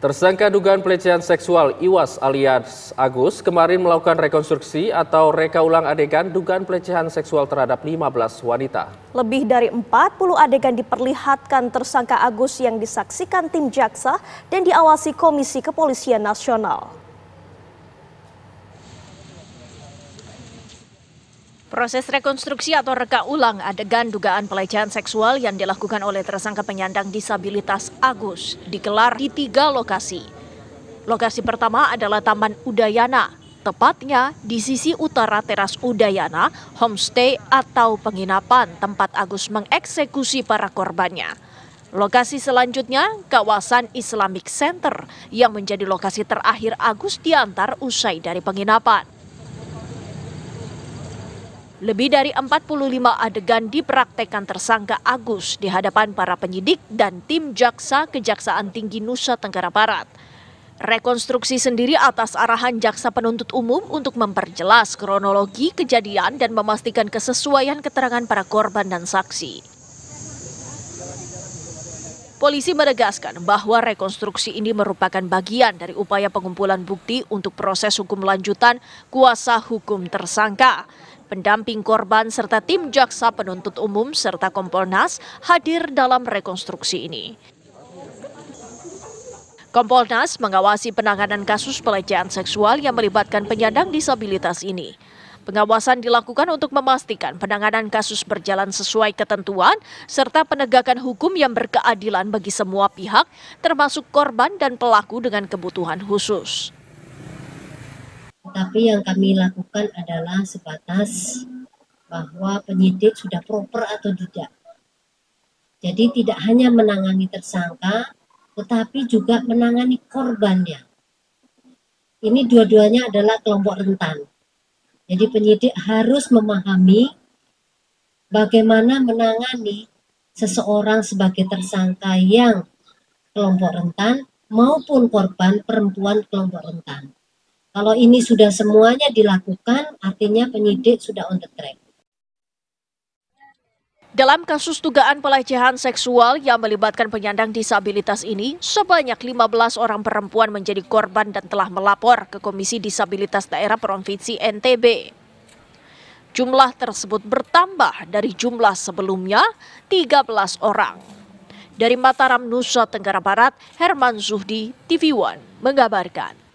Tersangka dugaan pelecehan seksual Iwas alias Agus kemarin melakukan rekonstruksi atau reka ulang adegan dugaan pelecehan seksual terhadap 15 wanita. Lebih dari 40 adegan diperlihatkan tersangka Agus yang disaksikan tim jaksa dan diawasi Komisi Kepolisian Nasional. Proses rekonstruksi atau reka ulang adegan dugaan pelecehan seksual yang dilakukan oleh tersangka penyandang disabilitas Agus digelar di 3 lokasi. Lokasi pertama adalah Taman Udayana, tepatnya di sisi utara teras Udayana, homestay atau penginapan tempat Agus mengeksekusi para korbannya. Lokasi selanjutnya, kawasan Islamic Center yang menjadi lokasi terakhir Agus diantar usai dari penginapan. Lebih dari 45 adegan dipraktekkan tersangka Agus di hadapan para penyidik dan tim jaksa Kejaksaan Tinggi Nusa Tenggara Barat. Rekonstruksi sendiri atas arahan jaksa penuntut umum untuk memperjelas kronologi kejadian dan memastikan kesesuaian keterangan para korban dan saksi. Polisi menegaskan bahwa rekonstruksi ini merupakan bagian dari upaya pengumpulan bukti untuk proses hukum lanjutan kuasa hukum tersangka. Pendamping korban serta tim jaksa penuntut umum serta Kompolnas hadir dalam rekonstruksi ini. Kompolnas mengawasi penanganan kasus pelecehan seksual yang melibatkan penyandang disabilitas ini. Pengawasan dilakukan untuk memastikan penanganan kasus berjalan sesuai ketentuan serta penegakan hukum yang berkeadilan bagi semua pihak, termasuk korban dan pelaku dengan kebutuhan khusus. Tapi yang kami lakukan adalah sebatas bahwa penyidik sudah proper atau tidak. Jadi tidak hanya menangani tersangka, tetapi juga menangani korbannya. Ini dua-duanya adalah kelompok rentan. Jadi penyidik harus memahami bagaimana menangani seseorang sebagai tersangka yang kelompok rentan maupun korban perempuan kelompok rentan. Kalau ini sudah semuanya dilakukan, artinya penyidik sudah on the track. Dalam kasus dugaan pelecehan seksual yang melibatkan penyandang disabilitas ini, sebanyak 15 orang perempuan menjadi korban dan telah melapor ke Komisi Disabilitas Daerah Provinsi NTB. Jumlah tersebut bertambah dari jumlah sebelumnya, 13 orang. Dari Mataram, Nusa Tenggara Barat, Herman Zuhdi, TV One mengabarkan.